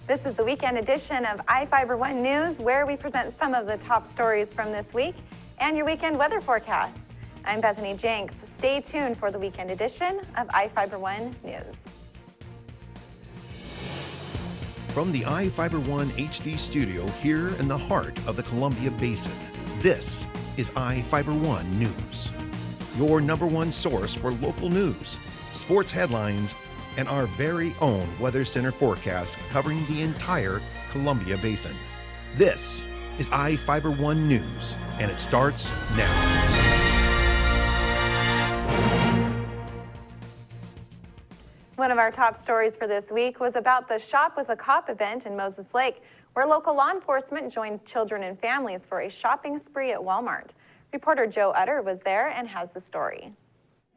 This is the weekend edition of Ifiber One News, where we present some of the top stories from this week and your weekend weather forecast. I'm Bethany Jenks. Stay tuned for the weekend edition of Ifiber One News. From the Ifiber One HD studio here in the heart of the Columbia Basin, this is Ifiber One News, your #1 source for local news, sports headlines, and our very own Weather Center forecast covering the entire Columbia Basin. This is Ifiber One News, and it starts now. One of our top stories for this week was about the Shop with a Cop event in Moses Lake, where local law enforcement joined children and families for a shopping spree at Walmart. Reporter Joe Utter was there and has the story.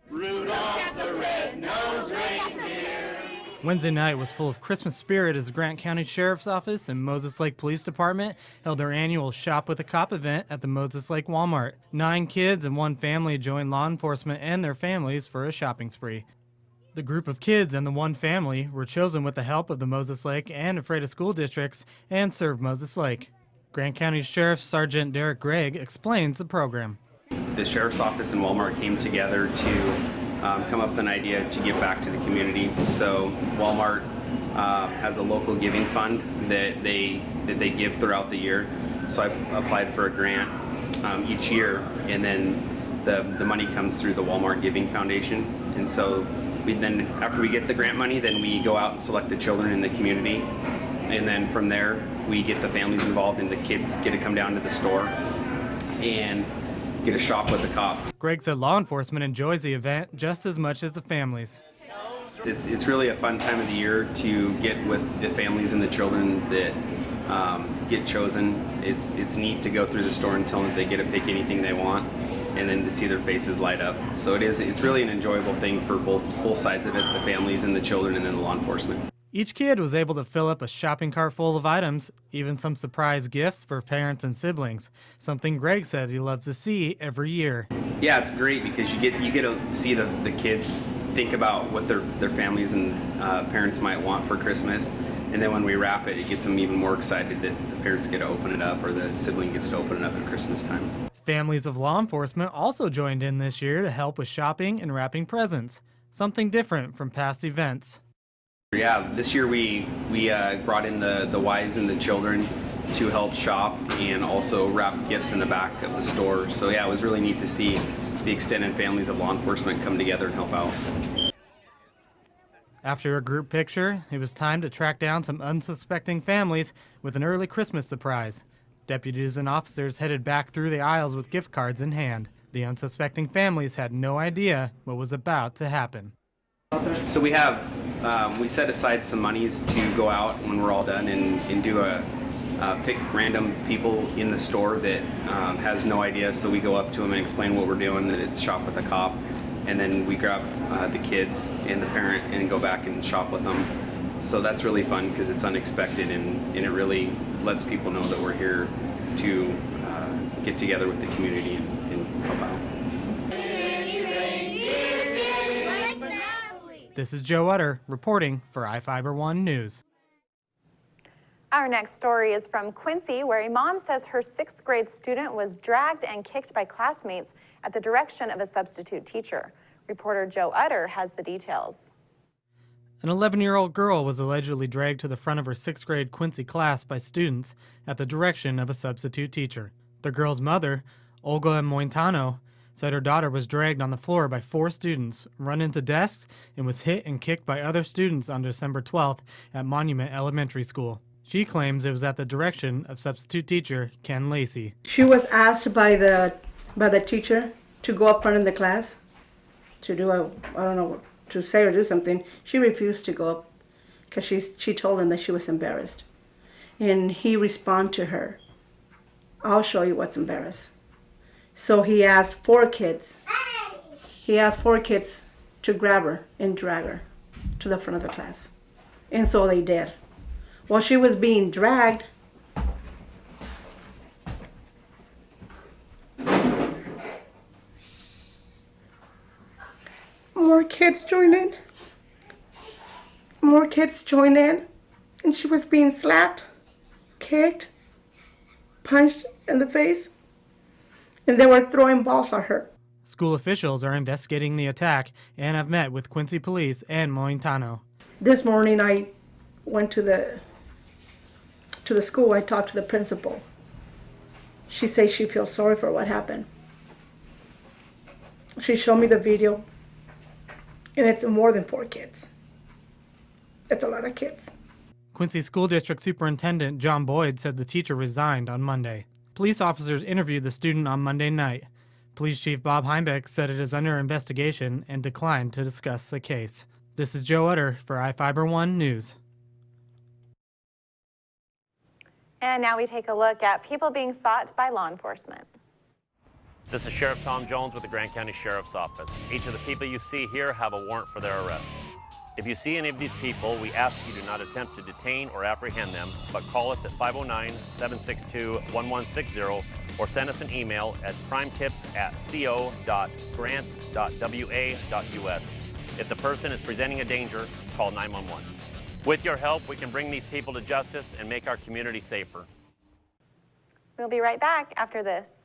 Rudolph the red-nosed reindeer. Wednesday night was full of Christmas spirit as the Grant County Sheriff's Office and Moses Lake Police Department held their annual Shop with a Cop event at the Moses Lake Walmart. 9 kids and 1 family joined law enforcement and their families for a shopping spree. The group of kids and the 1 family were chosen with the help of the Moses Lake and Ephrata school districts and served Moses Lake. Grant County Sheriff Sergeant Derek Gregg explains the program. The Sheriff's Office and Walmart came together to come up with an idea to give back to the community. So Walmart has a local giving fund that they give throughout the year. So I applied for a grant each year, and then the money comes through the Walmart Giving Foundation. And so after we get the grant money, then we go out and select the children in the community, and then from there we get the families involved, and the kids get to come down to the store and get a shop with a cop. Greg said law enforcement enjoys the event just as much as the families. It's really a fun time of the year to get with the families and the children that get chosen. It's neat to go through the store and tell them that they get to pick anything they want, and then to see their faces light up. So it's really an enjoyable thing for both sides of it, the families and the children, and then the law enforcement. Each kid was able to fill up a shopping cart full of items, even some surprise gifts for parents and siblings, something Greg said he loves to see every year. Yeah, it's great because you get to see the kids think about what their families and parents might want for Christmas, and then when we wrap it, it gets them even more excited that the parents get to open it up or the sibling gets to open it up at Christmas time. Families of law enforcement also joined in this year to help with shopping and wrapping presents, something different from past events. Yeah, this year we brought in the wives and the children to help shop and also wrap gifts in the back of the store. So yeah, it was really neat to see the extended families of law enforcement come together and help out. After a group picture, it was time to track down some unsuspecting families with an early Christmas surprise. Deputies and officers headed back through the aisles with gift cards in hand. The unsuspecting families had no idea what was about to happen. So we set aside some monies to go out when we're all done and do pick random people in the store that has no idea. So we go up to them and explain what we're doing, that it's Shop with a Cop, and then we grab the kids and the parent and go back and shop with them. So that's really fun because it's unexpected, and it really lets people know that we're here to get together with the community and help out. This is Joe Utter reporting for Ifiber One News. Our next story is from Quincy, where a mom says her 6th grade student was dragged and kicked by classmates at the direction of a substitute teacher. Reporter Joe Utter has the details. An 11-year-old girl was allegedly dragged to the front of her 6th grade Quincy class by students at the direction of a substitute teacher. The girl's mother, Olga Mointano, said her daughter was dragged on the floor by 4 students, run into desks, and was hit and kicked by other students on December 12th at Monument Elementary School. She claims it was at the direction of substitute teacher Ken Lacey. She was asked by the teacher to go up front in the class to do to say or do something. She refused to go up because she told him that she was embarrassed. And he responded to her, "I'll show you what's embarrassed." So he asked 4 kids. He asked 4 kids to grab her and drag her to the front of the class. And so they did. While she was being dragged, more kids joined in. More kids joined in. and she was being slapped, kicked, punched in the face, and they were throwing balls at her. School officials are investigating the attack and have met with Quincy Police and Mointano. This morning I went to the school. I talked to the principal. She says she feels sorry for what happened. She showed me the video, and it's more than 4 kids. It's a lot of kids. Quincy School District Superintendent John Boyd said the teacher resigned on Monday. Police officers interviewed the student on Monday night. Police Chief Bob Heimbeck said it is under investigation and declined to discuss the case. This is Joe Utter for Ifiber One News. And now we take a look at people being sought by law enforcement. This is Sheriff Tom Jones with the Grant County Sheriff's Office. Each of the people you see here have a warrant for their arrest. If you see any of these people, we ask you do not attempt to detain or apprehend them, but call us at 509-762-1160 or send us an email at crimetips@co.grant.wa.us. If the person is presenting a danger, call 911. With your help, we can bring these people to justice and make our community safer. We'll be right back after this.